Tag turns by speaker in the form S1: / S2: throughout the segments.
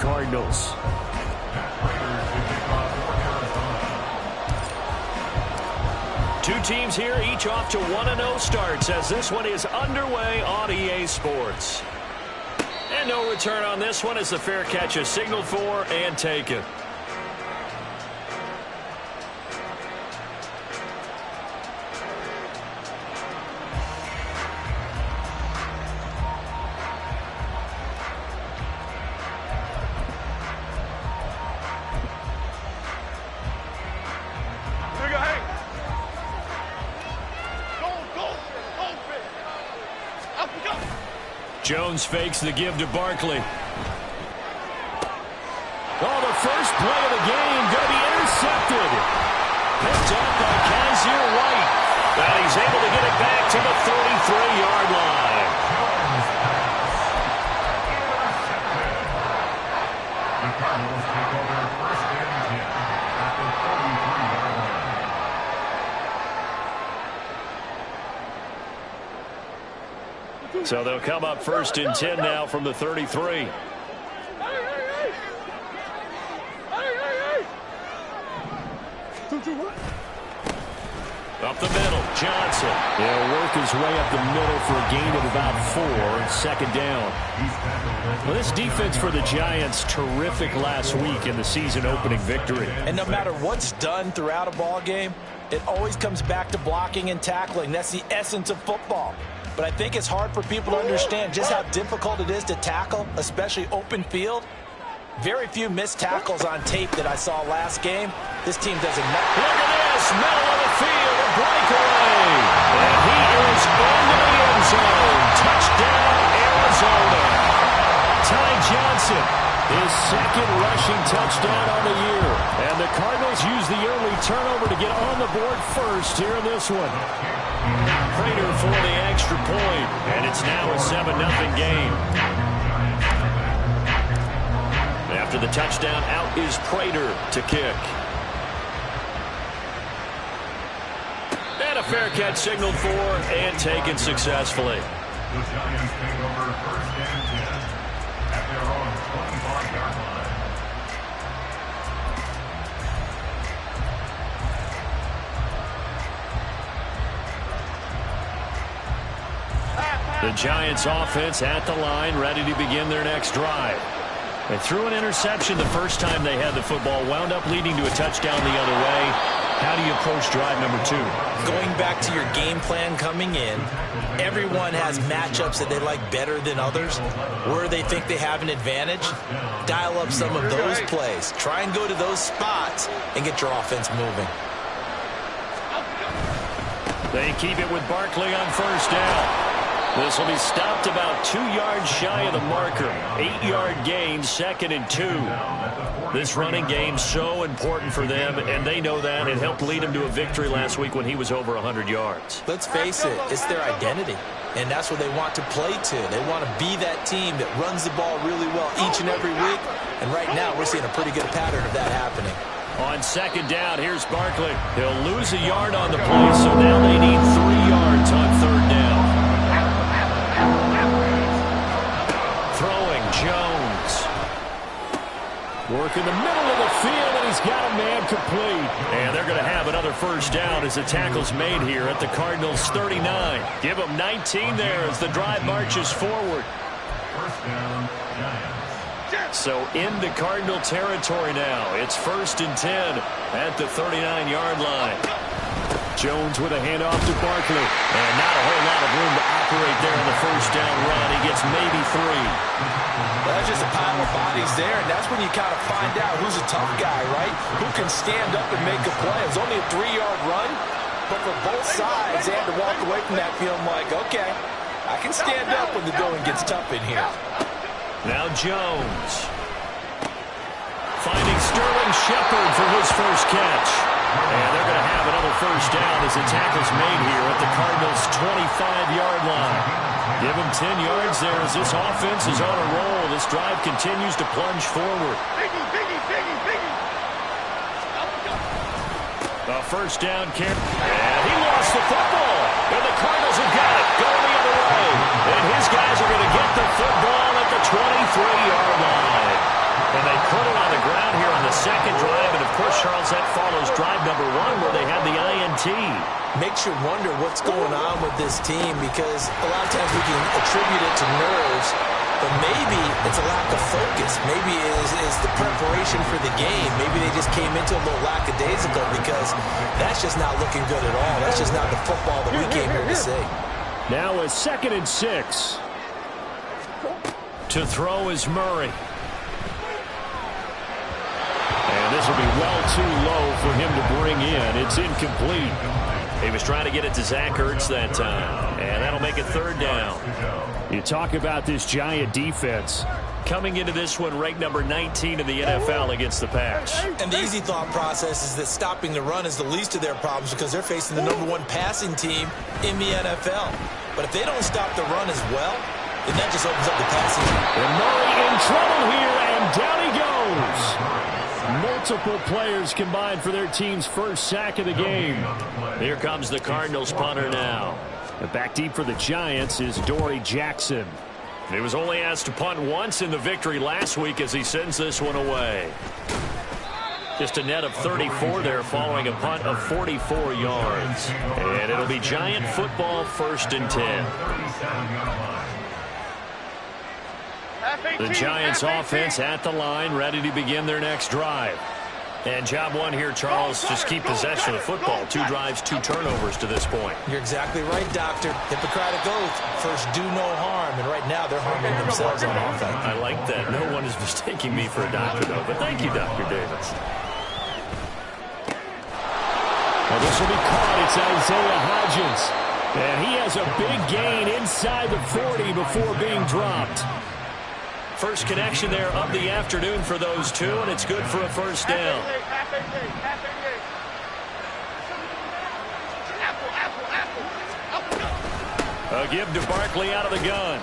S1: Cardinals. Two teams here, each off to 1-0 starts as this one is underway on EA Sports. And no return on this one as the fair catch is signaled for and taken. Jones fakes the give to Barkley. Oh, the first play of the game going to be intercepted. Picked up by Kaiser White. And he's able to get it back to the 33-yard line.
S2: The Cardinals take over first and 10 at the 33-yard line.
S1: So they'll come up first and 10 now from the 33. Up the middle, Johnson. He'll work his way up the middle for a gain of about 4, second down. Well, this defense for the Giants, terrific last week in the season-opening victory.
S3: And no matter what's done throughout a ball game, it always comes back to blocking and tackling. That's the essence of football. But I think it's hard for people to understand just how difficult it is to tackle, especially open field. Very few missed tackles on tape that I saw last game. This team doesn't matter.
S1: Look at this, middle of the field, a breakaway. And he is into the end zone. Touchdown, Arizona. Ty Johnson, his second rushing touchdown on the year. And the Cardinals use the early turnover to get on the board first here in this one. Prater for the extra point, and it's now a 7-0 game. After the touchdown, out is Prater to kick. And a fair catch signaled for and taken successfully.
S2: The Giants take over first and 10 at their own 25-yard line.
S1: The Giants offense at the line, ready to begin their next drive. They threw an interception the first time they had the football, wound up leading to a touchdown the other way. How do you approach drive number 2?
S3: Going back to your game plan coming in, everyone has matchups that they like better than others, where they think they have an advantage. Dial up some of those plays. Try and go to those spots and get your offense moving.
S1: They keep it with Barkley on first down. This will be stopped about 2 yards shy of the marker. 8-yard gain, 2nd and 2. This running game so important for them, and they know that. It helped lead them to a victory last week when he was over 100 yards.
S3: Let's face it, it's their identity, and that's what they want to play to. They want to be that team that runs the ball really well each and every week, and right now we're seeing a pretty good pattern of that happening.
S1: On second down, here's Barkley. He'll lose a yard on the play, so now they need 3 yards on third down. Throwing, Jones. Working the middle of the field, and he's got a man complete. And they're going to have another first down as the tackle's made here at the Cardinals' 39. Give them 19 there as the drive marches forward.
S2: First down, Giants.
S1: So into Cardinal territory now. It's 1st and 10 at the 39-yard line. Jones with a handoff to Barkley. And not a whole lot of room to operate there on the first down run. He gets maybe 3.
S3: Well, that's just a pile of bodies there, and that's when you kind of find out who's a tough guy, right? Who can stand up and make a play. It was only a 3-yard run, but for both sides, they had to walk away from that feeling like, okay, I can stand up when the going gets tough in here.
S1: Now Jones. Finding Sterling Shepard for his first catch. And they're going to have another first down as the tackle's made here at the Cardinals' 25-yard line. Give them 10 yards there as this offense is on a roll. This drive continues to plunge forward. A first down carry. And he lost the football. And the Cardinals have got it. Going the other way. And his guys are going to get the football at the 23-yard line. Charles, that follows drive number 1 where they had the INT.
S3: Makes you wonder what's going on with this team, because a lot of times we can attribute it to nerves, but maybe it's a lack of focus. Maybe it is the preparation for the game. Maybe they just came into a little lackadaisical, because that's just not looking good at all. That's just not the football that we came here to see.
S1: Now a 2nd and 6. To throw is Murray. And this will be well too low for him to bring in. It's incomplete. He was trying to get it to Zach Ertz that time. And that'll make it 3rd down. You talk about this Giant defense. Coming into this one ranked number 19 in the NFL against the pass.
S3: And the easy thought process is that stopping the run is the least of their problems, because they're facing the number 1 passing team in the NFL. But if they don't stop the run as well, then that just opens up the passing game.
S1: And Murray in trouble here, and down he goes. Multiple players combined for their team's first sack of the game. Here comes the Cardinals punter now. And back deep for the Giants is Dory Jackson. He was only asked to punt once in the victory last week as he sends this one away. Just a net of 34 there following a punt of 44 yards. And it'll be Giant football, 1st and 10. The Giants offense at the line, ready to begin their next drive. And job 1 here, Charles, just keep possession of the football. 2 drives, 2 turnovers to this point.
S3: You're exactly right, Doctor. Hippocratic oath. First, do no harm. And right now, they're harming themselves on offense.
S1: I like that. No one is mistaking me for a doctor, though. But thank you, Dr. Davis. Well, this will be caught. It's Isaiah Hodgins. And he has a big gain inside the 40 before being dropped. First connection there of the afternoon for those 2, and it's good for a 1st down. A give to Barkley out of the gun.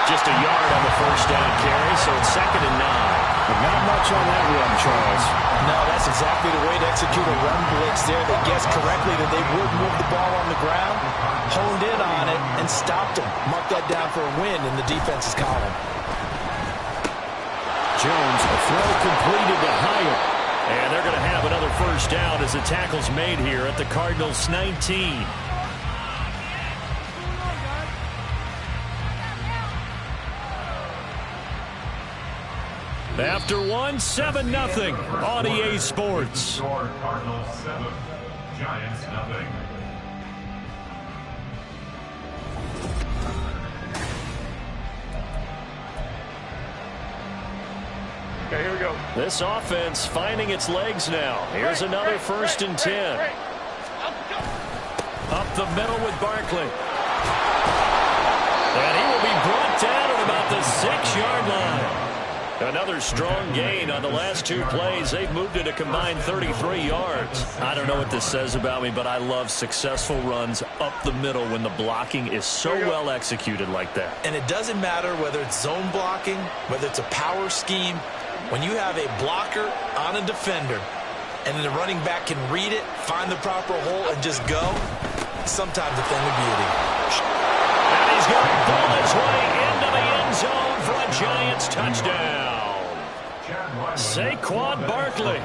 S1: Just a yard on the 1st down carry, so it's 2nd and 9. But not much on that run, Charles.
S3: No, that's exactly the way to execute a run blitz there. They guessed correctly that they would move the ball on the ground, honed in on it, and stopped them. Mark that down for a win in the defense's column.
S1: Jones, a throw completed to Hyatt. And they're going to have another 1st down as the tackle's made here at the Cardinals' 19. After 1, 7-0 on EA Sports.
S2: Cardinals 7, Giants nothing.
S4: Okay, here we go.
S1: This offense finding its legs now. Here's another 1st and 10. Up the middle with Barkley. And he will be brought down at about the 6-yard line. Another strong gain on the last 2 plays. They've moved it a combined 33 yards. I don't know what this says about me, but I love successful runs up the middle when the blocking is so well executed like that.
S3: And it doesn't matter whether it's zone blocking, whether it's a power scheme. When you have a blocker on a defender and then the running back can read it, find the proper hole, and just go, sometimes a thing of beauty.
S1: And he's going to pull his way into the end zone for a Giants touchdown. Saquon Barkley,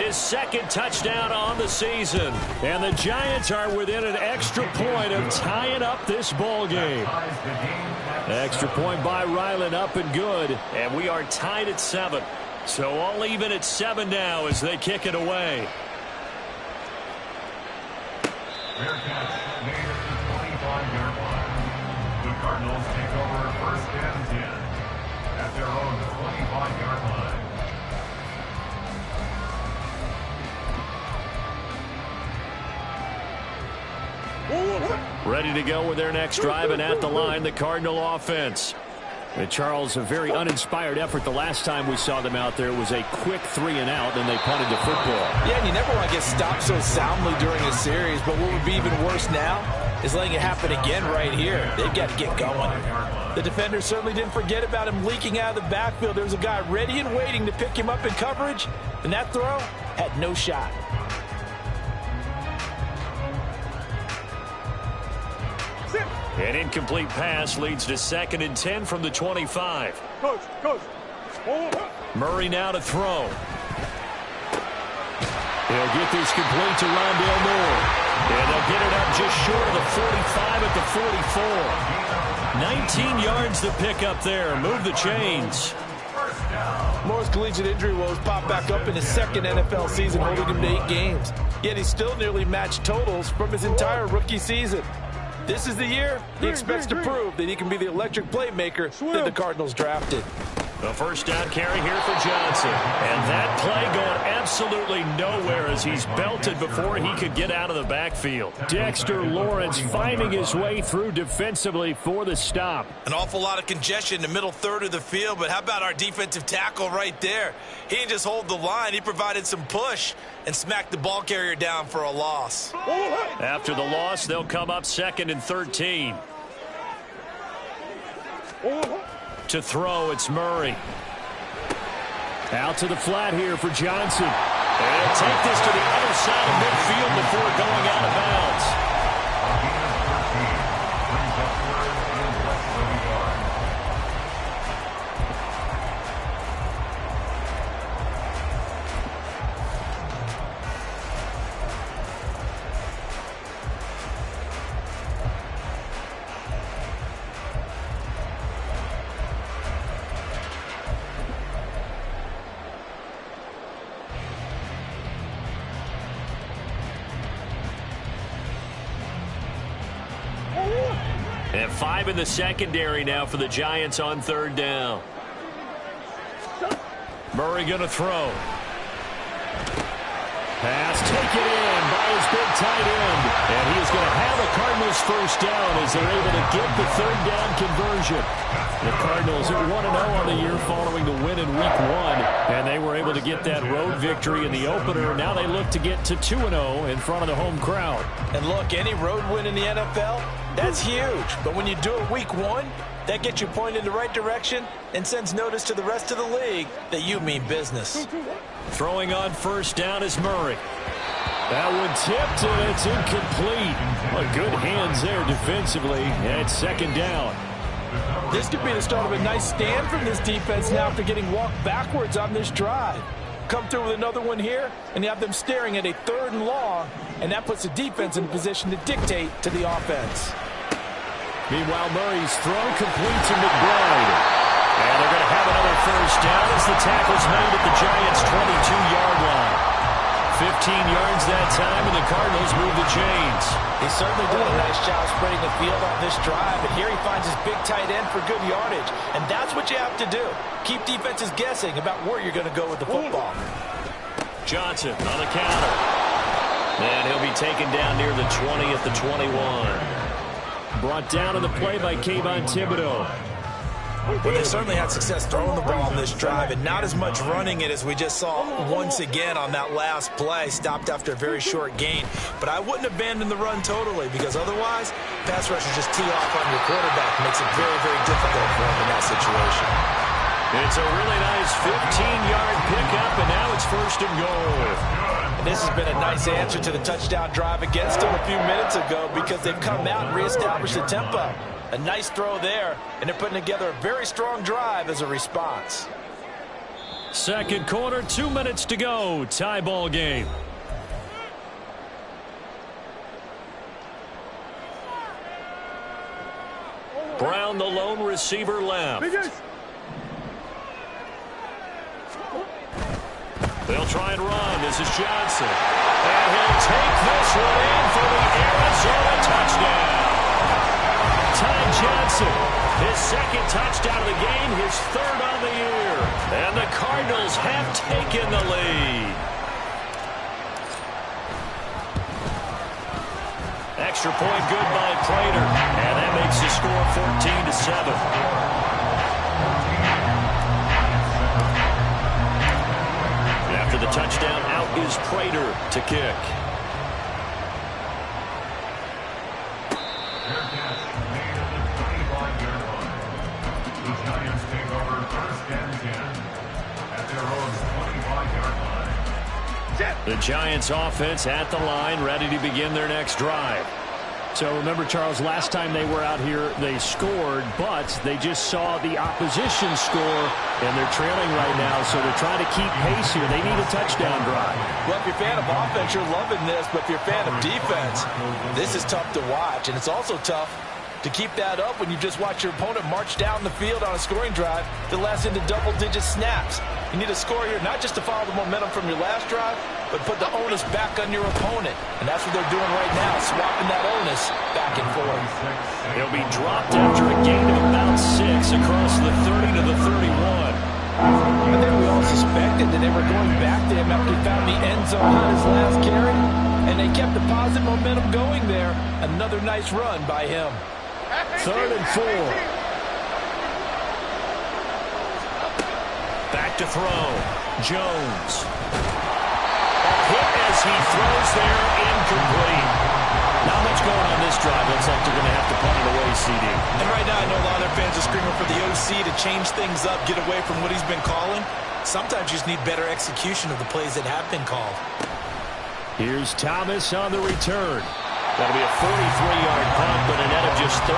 S1: his 2nd touchdown on the season. And the Giants are within an extra point of tying up this ball game. Extra point by Ryland, up and good. And we are tied at 7. So all even at 7 now as they kick it away.
S2: Fair catch made at the 25-yard line. The Cardinals take over 1st and 10 at their own 25-yard line.
S1: Ready to go with their next drive, and at the line, the Cardinal offense. And Charles, a very uninspired effort the last time we saw them out there was a quick 3-and-out, and they punted the football.
S3: Yeah, and you never want to get stopped so soundly during a series, but what would be even worse now is letting it happen again right here. They've got to get going. The defender certainly didn't forget about him leaking out of the backfield. There was a guy ready and waiting to pick him up in coverage, and that throw had no shot.
S1: An incomplete pass leads to 2nd and 10 from the 25.
S4: Coach.
S1: Murray now to throw. He'll get this complete to Rondale Moore. And they'll get it up just short of the 45 at the 44. 19 yards to pick up there. Move the chains.
S3: Moore's collegiate injury woes popped back up in his second NFL season, holding him to 8 games. Yet he still nearly matched totals from his entire rookie season. This is the year he expects to prove that he can be the electric playmaker that the Cardinals drafted.
S1: The first down carry here for Johnson. And that play going absolutely nowhere as he's belted before he could get out of the backfield. Dexter Lawrence finding his way through defensively for the stop.
S3: An awful lot of congestion in the middle third of the field, but how about our defensive tackle right there? He didn't just hold the line, he provided some push and smacked the ball carrier down for a loss.
S1: After the loss, they'll come up 2nd and 13. To throw, it's Murray. Out to the flat here for Johnson. And he'll take this to the other side of midfield before going out of bounds. And 5 in the secondary now for the Giants on 3rd down. Murray going to throw. Pass taken in by his big tight end. And he is going to have a Cardinals first down as they're able to get the 3rd down conversion. The Cardinals are 1-0 on the year following the win in Week 1. And they were able to get that road victory in the opener. Now they look to get to 2-0 in front of the home crowd.
S3: And look, any road win in the NFL, that's huge. But when you do it Week 1, that gets you pointed in the right direction and sends notice to the rest of the league that you mean business.
S1: Throwing on first down is Murray. That one tipped and it's incomplete. Well, good hands there defensively. And it's 2nd down.
S3: This could be the start of a nice stand from this defense now after getting walked backwards on this drive. Come through with another one here, and you have them staring at a 3rd and long, and that puts the defense in a position to dictate to the offense.
S1: Meanwhile, Murray's throw complete to McBride. And they're going to have another first down as the tackle's made at the Giants' 22-yard line. 15 yards that time, and the Cardinals move the chains.
S3: He's certainly done a nice job spreading the field on this drive, and here he finds his big tight end for good yardage. And that's what you have to do. Keep defenses guessing about where you're going to go with the football.
S1: Johnson on the counter. And he'll be taken down near the 20 at the 21. Brought down on the play by Kayvon Thibodeau.
S3: Well, they certainly had success throwing the ball on this drive and not as much running it as we just saw once again on that last play. Stopped after a very short gain. But I wouldn't abandon the run totally because otherwise, pass rushers just tee off on your quarterback. Makes it very, very difficult for him in that situation.
S1: It's a really nice 15-yard pickup, and now it's 1st and goal.
S3: And this has been a nice answer to the touchdown drive against them a few minutes ago because they've come out and reestablished the tempo. A nice throw there, and they're putting together a very strong drive as a response.
S1: 2nd quarter, 2 minutes to go. Tie ball game. Brown, the lone receiver, left. They'll try and run. This is Johnson. And he'll take this one in for the Arizona touchdown. Ty Johnson, his 2nd touchdown of the game, his 3rd on the year. And the Cardinals have taken the lead. Extra point good by Prater. And that makes the score 14-7. After the touchdown, out is Prater to kick. The Giants offense at the line, ready to begin their next drive. So remember, Charles, last time they were out here, they scored, but they just saw the opposition score, and they're trailing right now, so they're trying to keep pace here. They need a touchdown drive.
S3: Well, if you're a fan of offense, you're loving this, but if you're a fan of defense, this is tough to watch, and it's also tough to keep that up when you just watch your opponent march down the field on a scoring drive that lasts into double-digit snaps. You need a score here, not just to follow the momentum from your last drive, but put the onus back on your opponent. And that's what they're doing right now, swapping that onus back and forth.
S1: He'll be dropped after a gain of about 6 across the 30 to the 31.
S3: I think we all suspected that they were going back to him after he found the end zone on his last carry, and they kept the positive momentum going there. Another nice run by him.
S1: 3rd and 4. Back to throw. Jones. A hit as he throws there, incomplete. Not much going on this drive. Looks like they're going to have to punt it away, CD.
S3: And right now I know a lot of their fans are screaming for the OC to change things up, get away from what he's been calling. Sometimes you just need better execution of the plays that have been called.
S1: Here's Thomas on the return. That'll be a 43-yard punt, but a net of just 33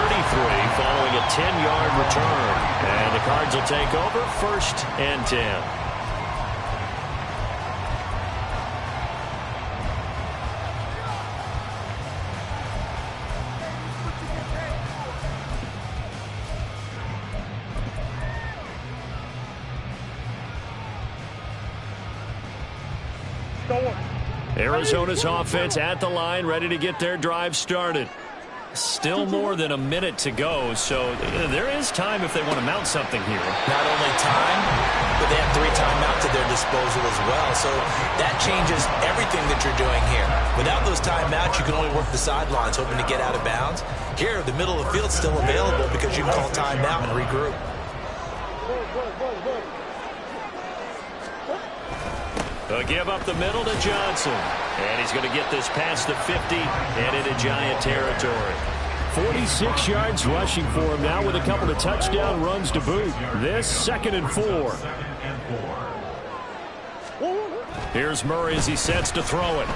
S1: following a 10-yard return. And the Cards will take over 1st and 10. Arizona's offense at the line, ready to get their drive started. Still more than a minute to go, so there is time if they want to mount something here.
S3: Not only time, but they have 3 timeouts at their disposal as well, so that changes everything that you're doing here. Without those timeouts, you can only work the sidelines, hoping to get out of bounds. Here, the middle of the field's still available because you can call timeout and regroup.
S1: They'll give up the middle to Johnson. And he's going to get this past the 50 and into Giant territory. 46 yards rushing for him now with a couple of touchdown runs to boot. This 2nd and 4. Here's Murray as he sets to throw it.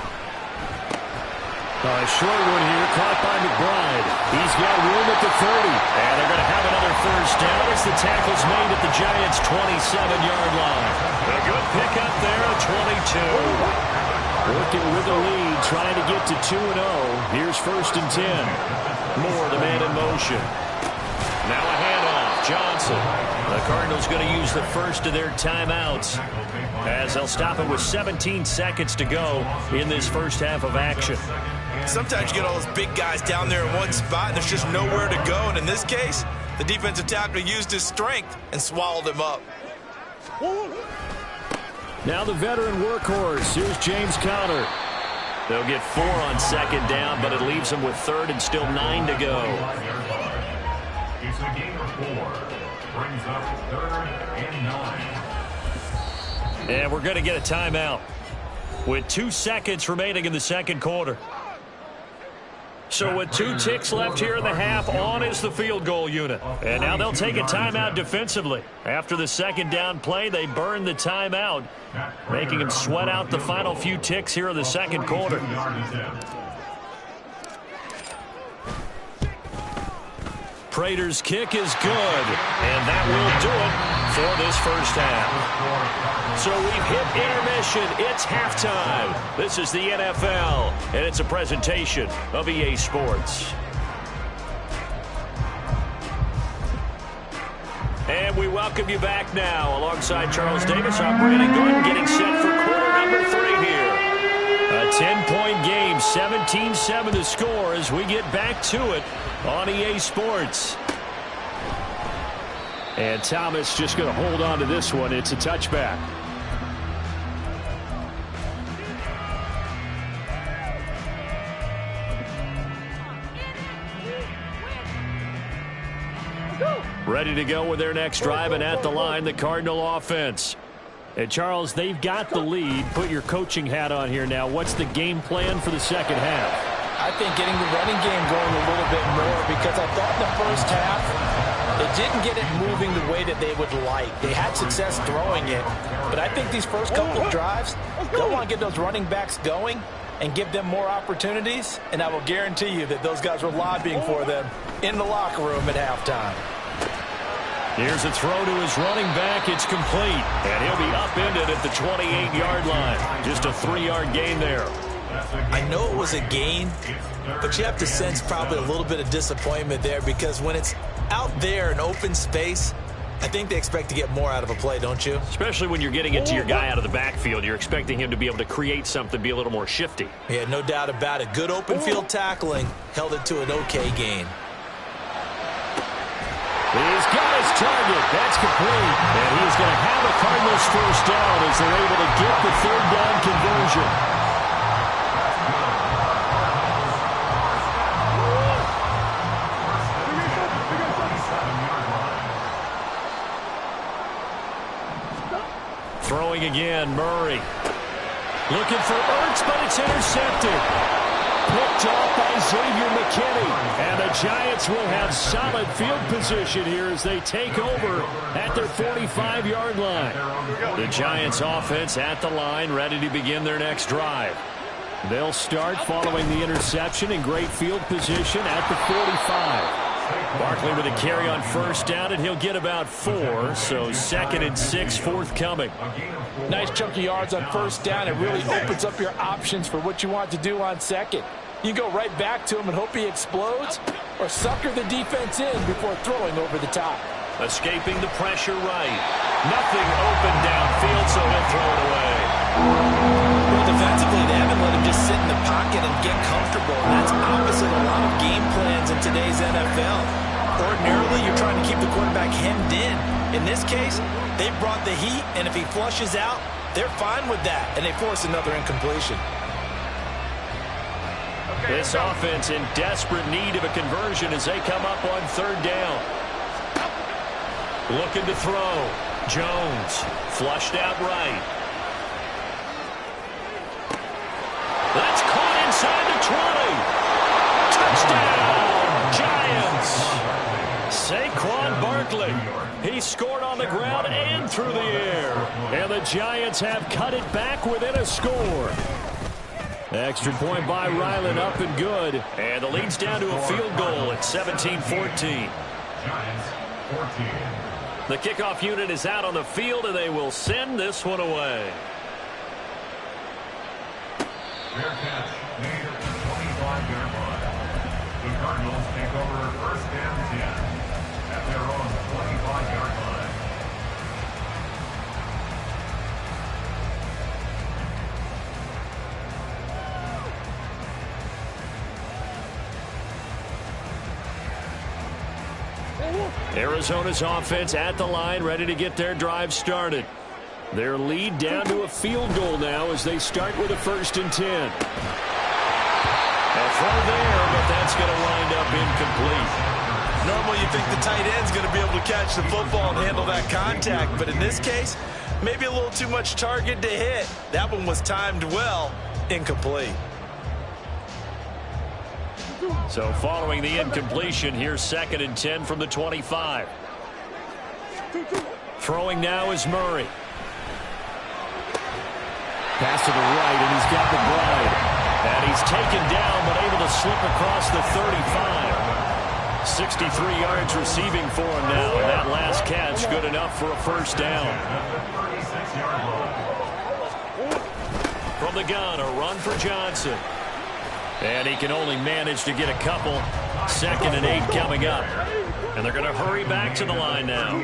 S1: A short one here, caught by McBride. He's got room at the 30. And they're going to have another 1st down as the tackle's made at the Giants' 27-yard line. A good pickup there at 22. Working with the lead, trying to get to 2-0. Here's 1st and 10. Moore, the man in motion. Now a handoff. Johnson. The Cardinals going to use the first of their timeouts as they'll stop it with 17 seconds to go in this first half of action.
S3: Sometimes you get all those big guys down there in one spot, and there's just nowhere to go. And in this case, the defensive tackle used his strength and swallowed him up.
S1: Now the veteran workhorse. Here's James Conner. They'll get 4 on 2nd down, but it leaves them with 3rd and still 9 to go.
S2: It's a gain of 4. Brings up 3rd and 9.
S1: And we're going to get a timeout with 2 seconds remaining in the 2nd quarter. So with 2 ticks left here in the half, on is the field goal unit. And now they'll take a timeout defensively. After the 2nd down play, they burn the timeout, making them sweat out the final few ticks here in the 2nd quarter. Prater's kick is good, and that will do it for this first half. So we've hit intermission. It's halftime. This is the NFL, and it's a presentation of EA Sports. And we welcome you back now. Alongside Charles Davis, I'm Brandon Gordon, getting set for quarter number 3 here. A 10-point game, 17-7 the score as we get back to it on EA Sports. And Thomas just going to hold on to this one. It's a touchback. Ready to go with their next drive, and at the line, the Cardinal offense. And Charles, they've got the lead. Put your coaching hat on here now. What's the game plan for the 2nd half?
S3: I think getting the running game going a little bit more, because I thought in the first half They didn't get it moving the way that they would like. They had success throwing it, but I think these first couple of drives, they'll want to get those running backs going and give them more opportunities, and I will guarantee you that those guys were lobbying for them in the locker room at halftime.
S1: Here's a throw to his running back. It's complete, and he'll be upended at the 28-yard line. Just a 3-yard gain there.
S3: I know it was a gain, but you have to sense probably a little bit of disappointment there because when it's out there in open space, I think they expect to get more out of a play, don't you?
S1: Especially when you're getting it to your guy out of the backfield. You're expecting him to be able to create something, be a little more shifty.
S3: Yeah, no doubt about it. Good open field tackling held it to an okay gain.
S1: He's got his target. That's complete. And he's going to have a Cardinals first down as they're able to get the third down conversion. Throwing again, Murray. Looking for Ertz, but it's intercepted. Picked off by Xavier McKinney. And the Giants will have solid field position here as they take over at their 45-yard line. The Giants offense at the line, ready to begin their next drive. They'll start following the interception in great field position at the 45. Barkley with a carry on first down, and he'll get about 4, so 2nd and 6 forthcoming.
S3: Nice chunk of yards on first down. It really opens up your options for what you want to do on second. You go right back to him and hope he explodes, or sucker the defense in before throwing over the top.
S1: Escaping the pressure right. Nothing open downfield, so he'll throw it away.
S3: Well, defensively, they haven't let him just sit in the pocket and get comfortable. And that's opposite a lot of game plans in today's NFL. Ordinarily, you're trying to keep the quarterback hemmed in. In this case, they brought the heat, and if he flushes out, they're fine with that, and they force another incompletion.
S1: This offense in desperate need of a conversion as they come up on third down. Looking to throw. Jones flushed out right. That's caught inside the 20. Touchdown, Giants. Saquon Barkley. He scored on the ground and through the air. And the Giants have cut it back within a score. Extra point by Ryland, up and good. And the lead's down to a field goal at 17-14. The kickoff unit is out on the field, and they will send this one away.
S2: Fair catch made at the 25-yard line. The Cardinals take over first and 10 at their own 25-yard line.
S1: Arizona's offense at the line, ready to get their drive started. Their lead down to a field goal now as they start with a 1st and 10. A throw there, but that's going to wind up incomplete.
S3: Normally you think the tight end's going to be able to catch the football and handle that contact, but in this case, maybe a little too much target to hit. That one was timed well, incomplete.
S1: So following the incompletion, here's 2nd and 10 from the 25. Throwing now is Murray. Pass to the right, and he's got McBride. And he's taken down, but able to slip across the 35. 63 yards receiving for him now. And that last catch, good enough for a first down. From the gun, a run for Johnson. And he can only manage to get a couple. 2nd and 8 coming up. And they're going to hurry back to the line now.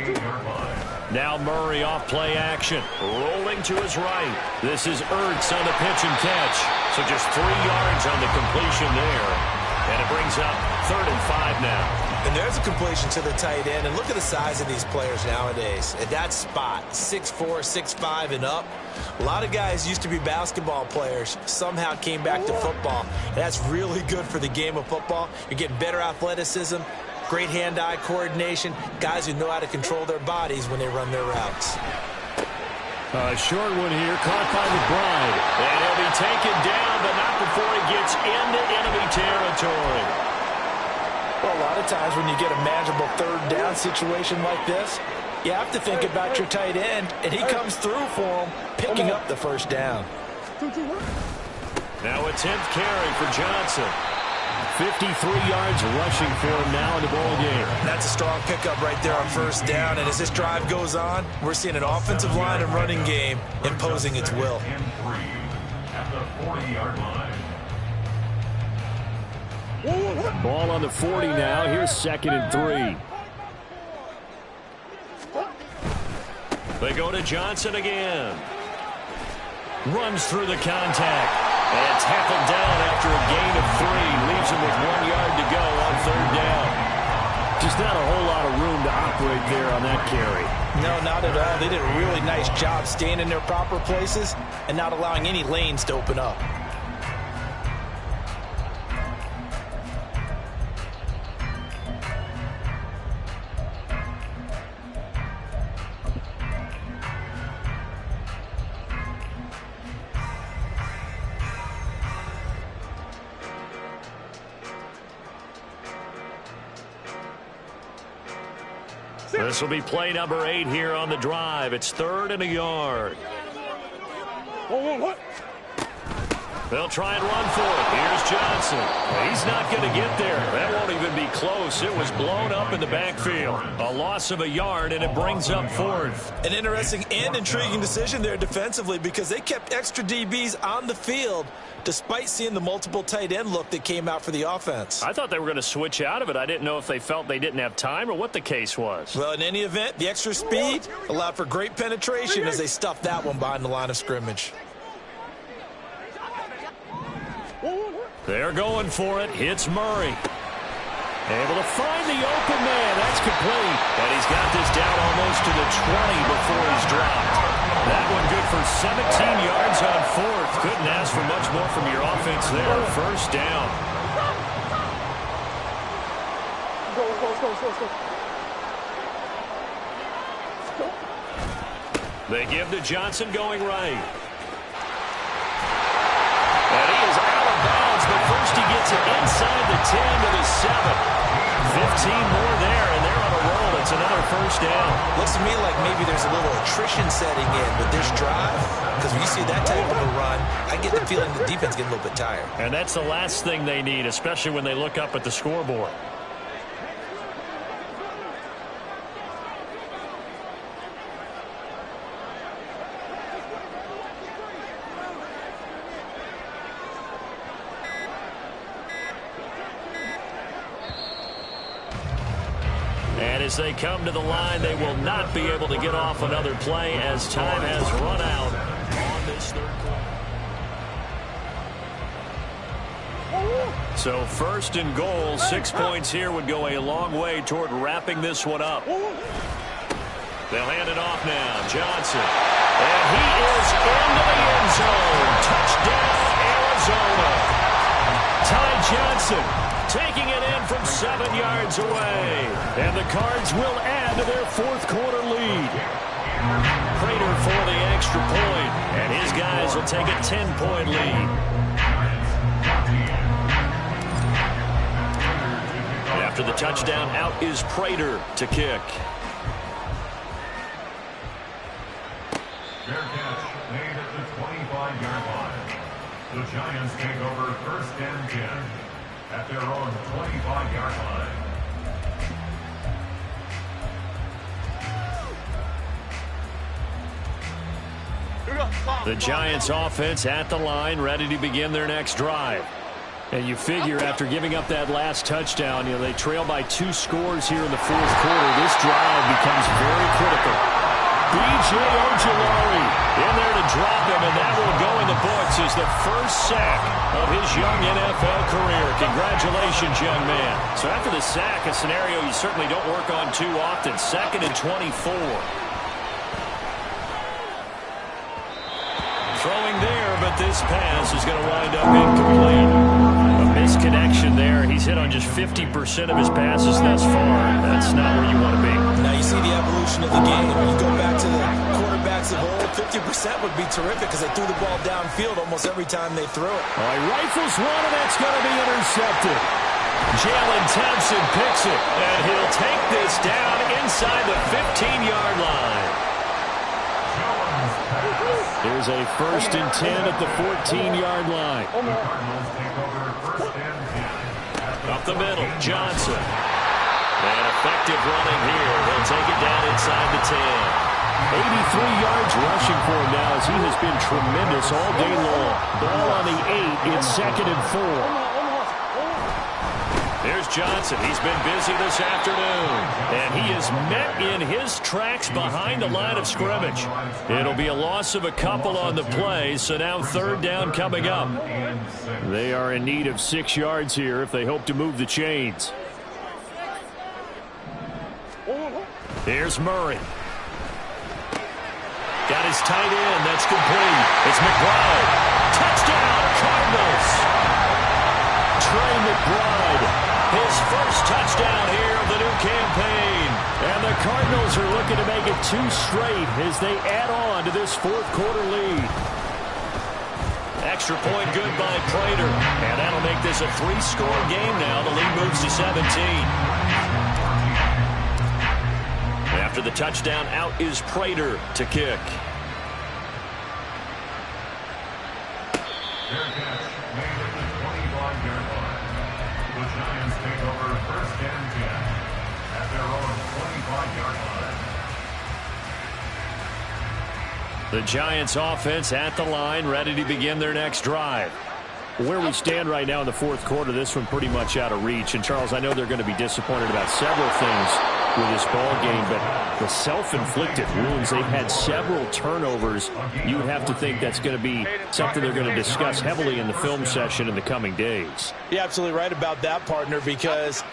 S1: Now Murray off play action. Rolling to his right. This is Ertz on the pitch and catch. So just 3 yards on the completion there. And it brings up 3rd and 5 now.
S3: And there's a completion to the tight end. And look at the size of these players nowadays. At that spot, 6'4", 6'5", and up. A lot of guys used to be basketball players, somehow came back to football. And that's really good for the game of football. You're getting better athleticism, great hand-eye coordination, guys who know how to control their bodies when they run their routes.
S1: A short one here, caught by McBride. And he'll be taken down, but not before he gets into enemy territory.
S3: Well, a lot of times when you get a manageable third down situation like this, you have to think about your tight end, and he comes through for him, picking up the first down.
S1: Now a 10th carry for Johnson. 53 yards rushing for him now in the ball game.
S3: That's a strong pickup right there on first down, and as this drive goes on, we're seeing an offensive line and running game imposing its will.
S2: And 3 at the 40-yard line.
S1: Ball on the 40 now. Here's 2nd and 3. They go to Johnson again. Runs through the contact. And tackled down after a gain of 3. Leaves him with 1 yard to go on 3rd down. Just not a whole lot of room to operate there on that carry.
S3: No, not at all. They did a really nice job staying in their proper places and not allowing any lanes to open up.
S1: This will be play number 8 here on the drive. It's 3rd and a yard. They'll try and run for it. Here's Johnson. He's not going to get there. That won't even be close. It was blown up in the backfield. A loss of a yard, and it brings up 4th.
S3: An interesting and intriguing decision there defensively because they kept extra DBs on the field despite seeing the multiple tight end look that came out for the offense.
S1: I thought they were going to switch out of it. I didn't know if they felt they didn't have time or what the case was.
S3: Well, in any event, the extra speed allowed for great penetration as they stuffed that one behind the line of scrimmage.
S1: They're going for it. Hits Murray. Able to find the open man. That's complete. And he's got this down almost to the 20 before he's dropped. That one good for 17 yards on 4th. Couldn't ask for much more from your offense there. First down. They give to Johnson going right. And he is out of bounds, but first he gets it inside the 10 to the 7. 15 more there, and they're on a roll. It's another first down.
S3: Looks to me like maybe there's a little attrition setting in with this drive, because when you see that type of a run, I get the feeling the defense getting a little bit tired.
S1: And that's the last thing they need, especially when they look up at the scoreboard. And as they come to the line, they will not be able to get off another play as time has run out on this 3rd quarter. So 1st and goal, 6 points here would go a long way toward wrapping this one up. They'll hand it off now. Johnson. And he is into the end zone. Touchdown, Arizona. Ty Johnson taking it in from 7 yards away. And the Cards will add to their 4th quarter lead. Prater for the extra point. And his guys will take a 10-point lead. After the touchdown, out is Prater to kick.
S2: Fair catch made at the 25-yard line. The Giants take over 1st and 10 at their own 25-yard line.
S1: The Giants offense at the line, ready to begin their next drive. And you figure after giving up that last touchdown, they trail by 2 scores here in the 4th quarter. This drive becomes very critical. B.J. Ojulari in there to drop him, and that will go in the books as the first sack of his young NFL career. Congratulations, young man. So after the sack, a scenario you certainly don't work on too often. 2nd and 24. Throwing there, but this pass is going to wind up incomplete. A misconnection there. He's hit on just 50% of his passes thus far. That's not where you want to be.
S3: Now you see the evolution of the game. When you go back to the quarterbacks of old, 50% would be terrific because they threw the ball downfield almost every time they threw it.
S1: All right, rifles one, and that's going to be intercepted. Jalen Thompson picks it, and he'll take this down inside the 15-yard line. Here's a 1st and 10 at the 14-yard line. Up the middle, Johnson. And effective running here. He'll take it down inside the 10. 83 yards rushing for him now as he has been tremendous all day long. Ball on the 8. It's 2nd and 4. There's Johnson. He's been busy this afternoon. And he is met in his tracks behind the line of scrimmage. It'll be a loss of a couple on the play, so now 3rd down coming up. They are in need of 6 yards here if they hope to move the chains. Here's Murray. Got his tight end. That's complete. It's McBride. Touchdown, Cardinals. Trey McBride. His first touchdown here of the new campaign. And the Cardinals are looking to make it 2 straight as they add on to this 4th quarter lead. Extra point good by Prater. And that'll make this a 3-score game now. The lead moves to 17. After the touchdown, out is Prater to kick.
S2: The Giants take over 1st and 10 at their own 25-yard line.
S1: The Giants offense at the line, ready to begin their next drive. Where we stand right now in the 4th quarter, this one pretty much out of reach. And, Charles, I know they're going to be disappointed about several things with this ball game, but the self-inflicted wounds, they've had several turnovers. You have to think that's going to be something they're going to discuss heavily in the film session in the coming days.
S3: You're absolutely right about that, partner, because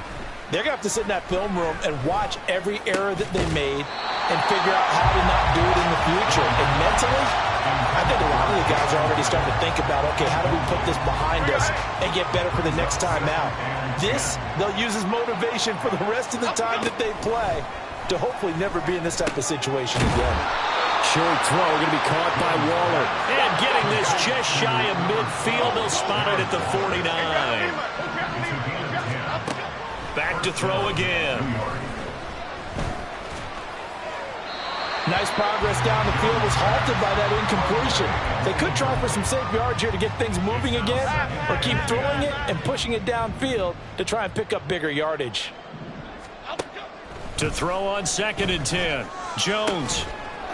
S3: they're going to have to sit in that film room and watch every error that they made and figure out how to not do it in the future. And mentally, I think a lot of the guys are already starting to think about, okay, how do we put this behind us and get better for the next time out? This, they'll use as motivation for the rest of the time that they play to hopefully never be in this type of situation again.
S1: Short throw going to be caught by Waller. And getting this just shy of midfield. They'll spot it at the 49. Back to throw again.
S3: Nice progress down the field, was halted by that incompletion. They could try for some safe yards here to get things moving again, or keep throwing it and pushing it downfield to try and pick up bigger yardage.
S1: To throw on 2nd and 10. Jones.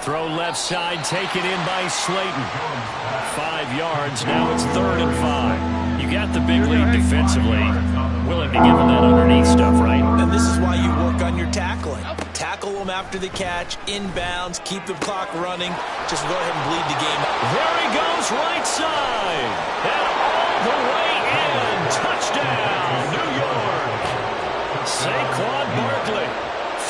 S1: Throw left side, taken in by Slayton. 5 yards, now it's 3rd and 5. You got the big lead defensively. Willing to give them that underneath stuff, right?
S3: And this is why you work on your tackling. Tackle them after the catch, inbounds, keep the clock running. Just go ahead and bleed the game.
S1: There he goes, right side. And all the way in. Touchdown, New York. Saquon Barkley,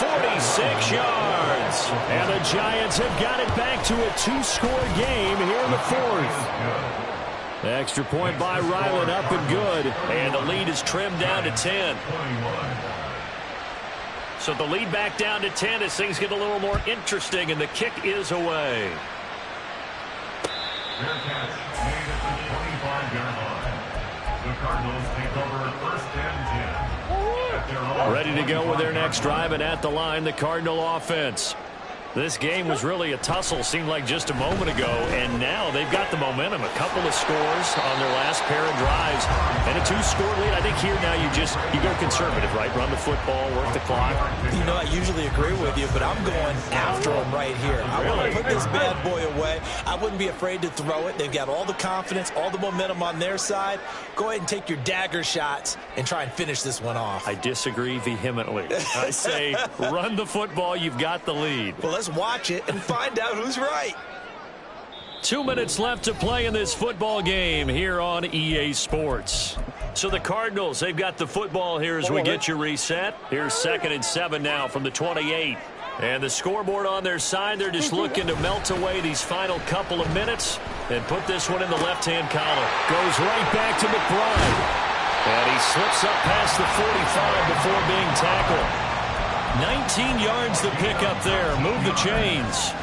S1: 46 yards. And the Giants have got it back to a 2-score game here in the 4th. Extra point by Ryland, up and good. And the lead is trimmed down to 10. So the lead back down to 10 as things get a little more interesting, and the kick is away.
S2: Fair catch made at the 25-yard line. The Cardinals take over 1st and 10 at their own.
S1: Ready to go with their next drive, and at the line, the Cardinal offense. This game was really a tussle, seemed like just a moment ago, and now they've got the momentum. A couple of scores on their last pair of drives, and a 2-score lead. I think here now you go conservative, right? Run the football, work the clock.
S3: You know, I usually agree with you, but I'm going after them right here. I want to put this bad boy away. I wouldn't be afraid to throw it. They've got all the confidence, all the momentum on their side. Go ahead and take your dagger shots and try and finish this one off.
S1: I disagree vehemently. I say run the football. You've got the lead.
S3: Well, let's watch it and find out who's right.
S1: 2 minutes left to play in this football game here on EA Sports. So the Cardinals, they've got the football here as we get you reset. Here's 2nd and 7 now from the 28. And the scoreboard on their side, they're just looking to melt away these final couple of minutes and put this one in the left-hand column. Goes right back to McBride. And he slips up past the 45 before being tackled. 19 yards to pick up there. Move the chains.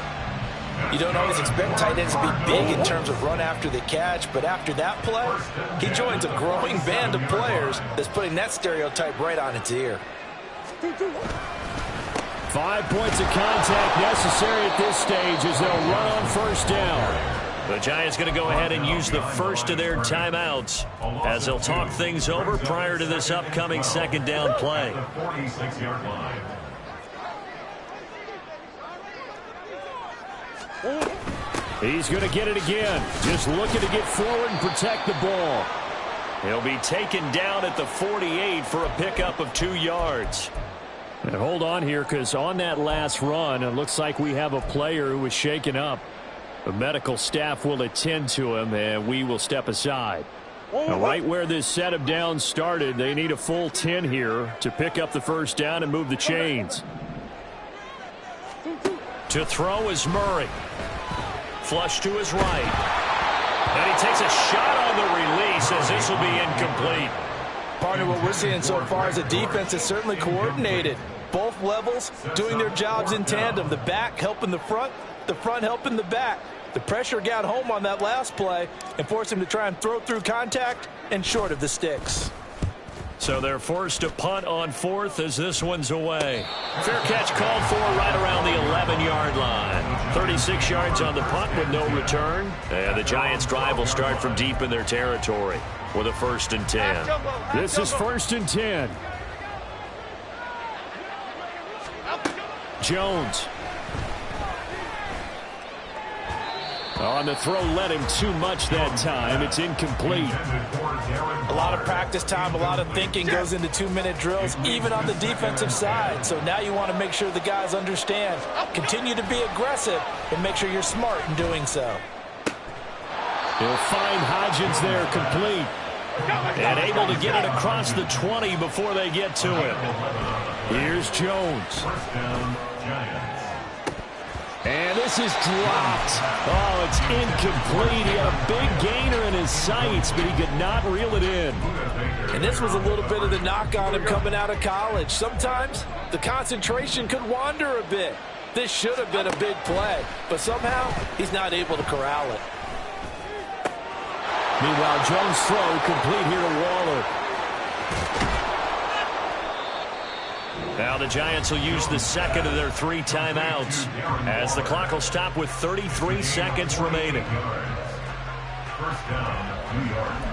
S3: You don't always expect tight ends to be big in terms of run after the catch, but after that play, he joins a growing band of players that's putting that stereotype right on its ear.
S1: 5 points of contact necessary at this stage as they'll run on first down. The Giants going to go ahead and use the first of their timeouts as they'll talk things over prior to this upcoming second down play. He's going to get it again. Just looking to get forward and protect the ball. He'll be taken down at the 48 for a pickup of 2 yards. And hold on here, because on that last run, it looks like we have a player who was shaken up. The medical staff will attend to him, and we will step aside. Now, right where this set of downs started, they need a full 10 here to pick up the first down and move the chains. To throw is Murray. Flush to his right. And he takes a shot on the release as this will be incomplete.
S3: Partner, what we're seeing so far is a defense that's certainly coordinated. Both levels doing their jobs in tandem. The back helping the front helping the back. The pressure got home on that last play and forced him to try and throw through contact and short of the sticks.
S1: So they're forced to punt on fourth as this one's away. Fair catch called for right around the 11-yard line. 36 yards on the punt with no return. And the Giants' drive will start from deep in their territory with a 1st and 10. This is 1st and 10. Jones. On the throw, led him too much that time. It's incomplete.
S3: A lot of practice time, a lot of thinking goes into 2-minute drills, even on the defensive side. So now you want to make sure the guys understand. Continue to be aggressive and make sure you're smart in doing so.
S1: He'll find Hodgins there, complete. And able to get it across the 20 before they get to him. Here's Jones. And this is dropped. Oh, it's incomplete. He had a big gainer in his sights, but he could not reel it in.
S3: And this was a little bit of the knock on him coming out of college. Sometimes the concentration could wander a bit. This should have been a big play, but somehow he's not able to corral it.
S1: Meanwhile, Jones' throw complete here to Waller. Now the Giants will use the second of their 3 timeouts as the clock will stop with 33 seconds remaining.
S2: First down, 2 yards.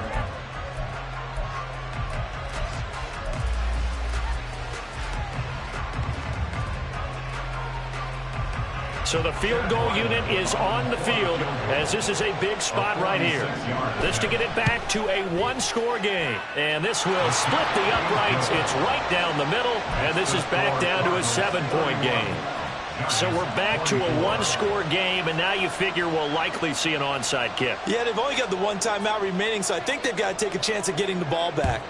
S1: So the field goal unit is on the field as this is a big spot right here. This to get it back to a 1-score game. And this will split the uprights. It's right down the middle. And this is back down to a 7-point game. So we're back to a 1-score game, and now you figure we'll likely see an onside kick.
S3: Yeah, they've only got the 1 timeout remaining, so I think they've got to take a chance at getting the ball back.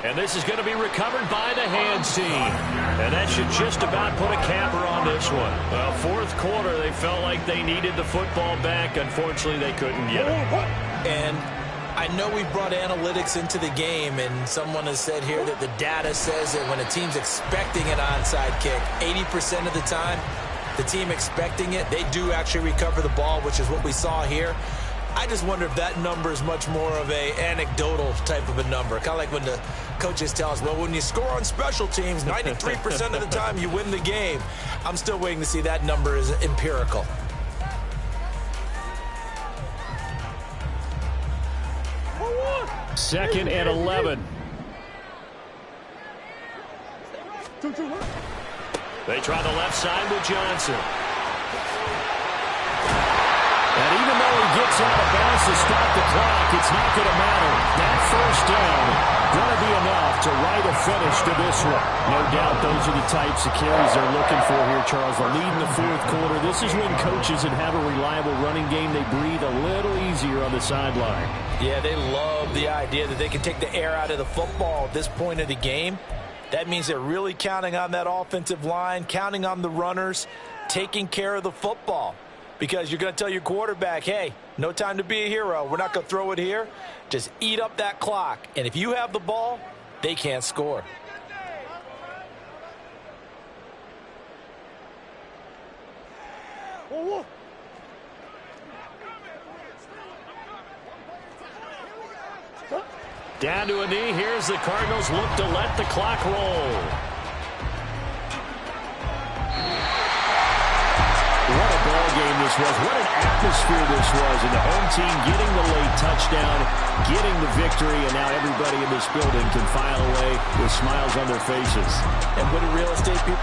S1: And this is going to be recovered by the hands team. And that should just about put a capper on this one. Well, 4th quarter, they felt like they needed the football back. Unfortunately, they couldn't get it.
S3: And I know we brought analytics into the game, and someone has said here that the data says that when a team's expecting an onside kick, 80% of the time, the team expecting it, they do actually recover the ball, which is what we saw here. I just wonder if that number is much more of a anecdotal type of a number. Kind of like when the coaches tell us, well, when you score on special teams, 93% of the time you win the game. I'm still waiting to see that number is empirical.
S1: Second and 11. They try the left side with Johnson. And even though he gets out of bounds to start the clock, it's not going to matter. That first down going to be enough to write a finish to this one. No doubt those are the types of carries they're looking for here, Charles. The lead in the 4th quarter. This is when coaches that have a reliable running game, they breathe a little easier on the sideline.
S3: Yeah, they love the idea that they can take the air out of the football at this point of the game. That means they're really counting on that offensive line, counting on the runners, taking care of the football. Because you're going to tell your quarterback, hey, no time to be a hero. We're not going to throw it here. Just eat up that clock. And if you have the ball, they can't score.
S1: Down to a knee. Here's the Cardinals look to let the clock roll. What a ball game this was. What an atmosphere this was. And the home team getting the late touchdown, getting the victory, and now everybody in this building can file away with smiles on their faces.
S3: And what do real estate people